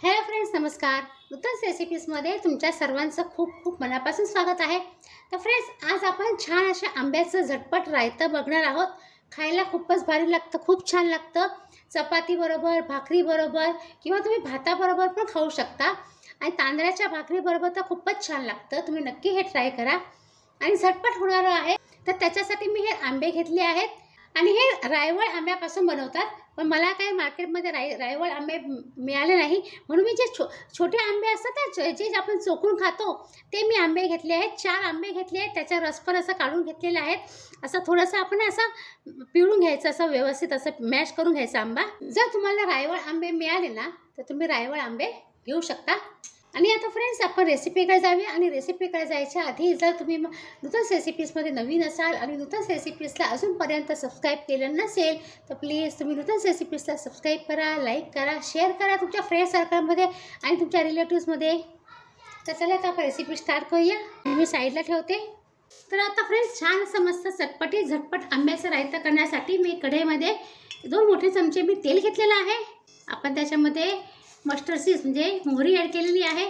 Hello friends, नमस्कार. नूतन रेसिपीजमध्ये तुमच्या सर्वांचं खूप खूप मनापासून स्वागत आहे. तर फ्रेंड्स, आज आपण छान अशा आंब्याचं झटपट रायतं बघणार आहोत. खायला खूपच भारी लागतं, खूप छान लागतं. चपातीबरोबर, भाकरीबरोबर किंवा तुम्ही भाताबरोबर पण खाऊ शकता आणि तांदळाच्या भाकरीबरोबर तर खूपच छान लागतं. तुम्ही नक्की हे ट्राय करा आणि झटपट होणारं आहे. तर त्याच्यासाठी मी हे आंबे घेतले आहेत आणि हे रायवळ आंब्यापासून बनवतात. पण मला काही मार्केटमध्ये रायवळ आंबे मिळाले नाही, म्हणून मी जे छोटे आंबे असतात ना, जे आपण चोखून खातो ते मी आंबे घेतले आहेत. 4 आंबे घेतले आहेत. त्याचा रस पण असं काढून घेतलेला आहे. असं थोडंसं आपण असं पिळून घ्यायचं, असं व्यवस्थित असं मॅश करून घ्यायचा आंबा. जर तुम्हाला रायवळ आंबे मिळाले ना, तर तुम्ही रायवळ आंबे घेऊ शकता. आणि आता फ्रेंड्स, आपण रेसिपीकडे जाऊया. आणि रेसिपीकडे जायच्या आधी जर तुम्ही नूतन रेसिपीजमध्ये नवीन असाल आणि नूतन रेसिपीजला अजूनपर्यंत सबस्क्राईब केलं नसेल तर प्लीज तुम्ही नूतन रेसिपीजला सबस्क्राईब करा, लाईक करा, शेअर करा तुमच्या फ्रेंड सर्कलमध्ये आणि तुमच्या रिलेटिव्समध्ये. तर चला आता आपण रेसिपी स्टार्ट करूया. मी साईडला ठेवते. तर आता फ्रेंड्स, छान असं मस्त चटपटी झटपट आंब्याचं रायतं करण्यासाठी मी कढईमध्ये 2 मोठे चमचे मी तेल घेतलेलं आहे. आपण त्याच्यामध्ये मस्टर्ड सीड्स म्हणजे मोहरी ॲड केलेली आहे.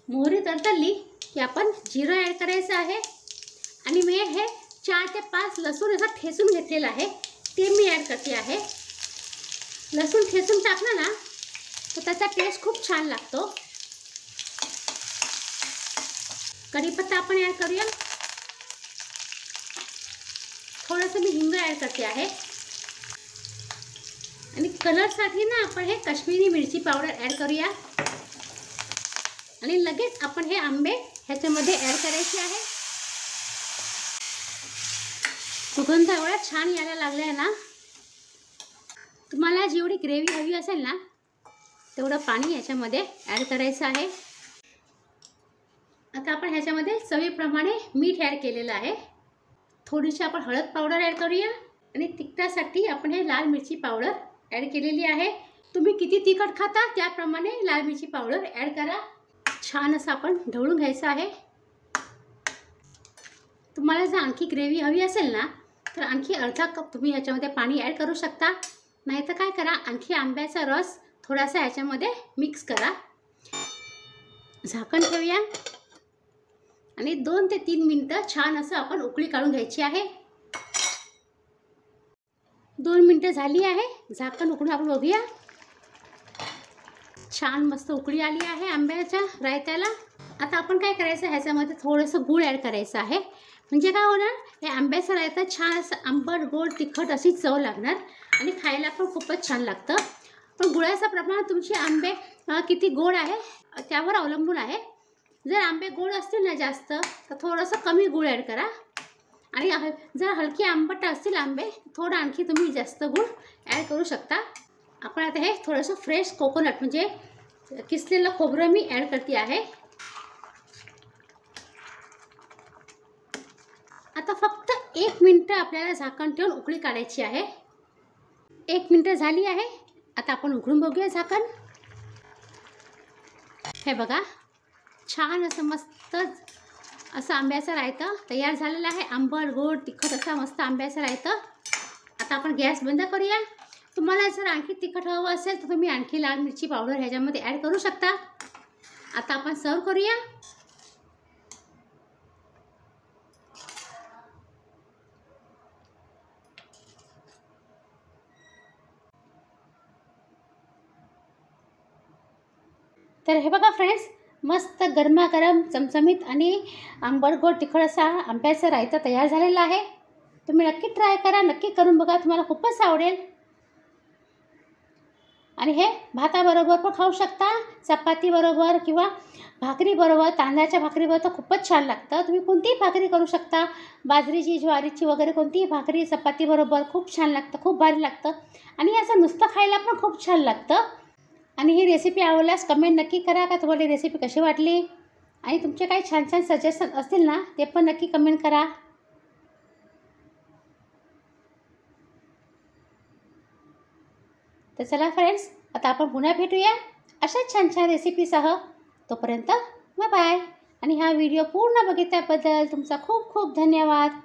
मोहरी तडतडली की आपण जिरं ॲड करायचं आहे आणि मी हे 4 ते 5 लसूण असं ठेचून घेतलेलं आहे, ते मी ॲड करते आहे. लसूण ठेचून टाकलं ना तर त्याचा टेस्ट खूप छान लागतो. कढीपत्ता आपण ॲड करूया. थोडंसं मी हिंग ॲड करते आहे आणि कलरसाठी ना आपण हे काश्मीरी मिरची पावडर ॲड करूया आणि लगेच आपण हे आंबे ह्याच्यामध्ये ॲड करायचे आहे. सुगंध एवढा छान यायला लागला आहे ना. तुम्हाला जेवढी ग्रेव्ही हवी असेल ना तेवढं पाणी ह्याच्यामध्ये ॲड करायचं आहे. आता आपण ह्याच्यामध्ये चवीप्रमाणे मीठ ॲड केलेलं आहे. थोडीशी आपण हळद पावडर ॲड करूया आणि तिखटासाठी आपण हे लाल मिरची पावडर ॲड केलेली आहे. तुम्ही किती तिखट खाता त्याप्रमाणे लाल मिरची पावडर ॲड करा. छान असं आपण ढवळून घ्यायचं आहे. तुम्हाला जर आणखी ग्रेव्ही हवी असेल ना तर आणखी अर्धा कप तुम्ही ह्याच्यामध्ये पाणी ॲड करू शकता. नाहीतर काय करा, आणखी आंब्याचा रस थोडासा ह्याच्यामध्ये मिक्स करा. झाकण ठेवूया आणि 2 ते 3 मिनिटं छान असं आपण उकळी काढून घ्यायची आहे. 2 मिनिटं झाली आहे. झाकण उघडून आपण बघूया. छान मस्त उकळी आली आहे आंब्याच्या रायत्याला. आता आपण काय करायचं, ह्याच्यामध्ये थोडंसं गूळ ॲड करायचं आहे. म्हणजे काय होणार, हे आंब्याचं रायतं छान असं आंबट गोड तिखट अशी चव लागणार आणि खायला पण खूपच छान लागतं. पण गुळाचं प्रमाण तुमचे आंबे किती गोड आहे त्यावर अवलंबून आहे. जर आंबे गोड असतील ना जास्त तर थोडंसं कमी गूळ ॲड करा आणि जर हलके आंबट असतील आंबे थोडं आणखी तुम्ही जास्त गूळ ॲड करू शकता. आपण आता हे थोडंसं फ्रेश कोकोनट म्हणजे किसलेलं खोबरं मी ॲड करते आहे. आता फक्त 1 मिनिट आपल्याला झाकण ठेवून उकळी काढायची आहे. 1 मिनिट झाली आहे. आता आपण उघडून बघूया झाकण. हे बघा, छान असं मस्त असं आंब्याचं रायतं तयार झालेलं आहे. आंबट गोड तिखट असा मस्त आंब्याचं रायतं. आता आपण गॅस बंद करूया. तुम्हाला जर आणखी तिखट हवं असेल तर तुम्ही आणखी लाल मिरची पावडर ह्याच्यामध्ये ॲड करू शकता. आता आपण सर्व करूया. तर हे बघा फ्रेंड्स, मस्त गरमागरम चमचमीत आणि आंबट गोड तिखट असा आंब्याचं रायतं तयार झालेलं आहे. तुम्ही नक्की ट्राय करा, नक्की करून बघा, तुम्हाला खूपच आवडेल. आणि हे भाताबरोबर पण खाऊ शकता, चपातीबरोबर किंवा भाकरीबरोबर. तांदळाच्या भाकरीबरोबर तर खूपच छान लागतं. तुम्ही कोणतीही भाकरी करू शकता, बाजरीची ज्वारीची वगैरे कोणतीही भाकरी चपातीबरोबर खूप छान लागतं, खूप भारी लागतं. आणि असं नुसतं खायला पण खूप छान लागतं. आणि ही रेसिपी आवडल्यास कमेंट नक्की करा का तुम्हाला ही रेसिपी कशी वाटली. आणि तुमचे काही छान छान सजेशन असतील ना ते पण नक्की कमेंट करा. तर चला फ्रेंड्स, आता आपण पुन्हा भेटूया अशा छान छान रेसिपीसह. तोपर्यंत बाय बाय. आणि हा व्हिडिओ पूर्ण बघितल्याबद्दल तुमचा खूप खूप धन्यवाद.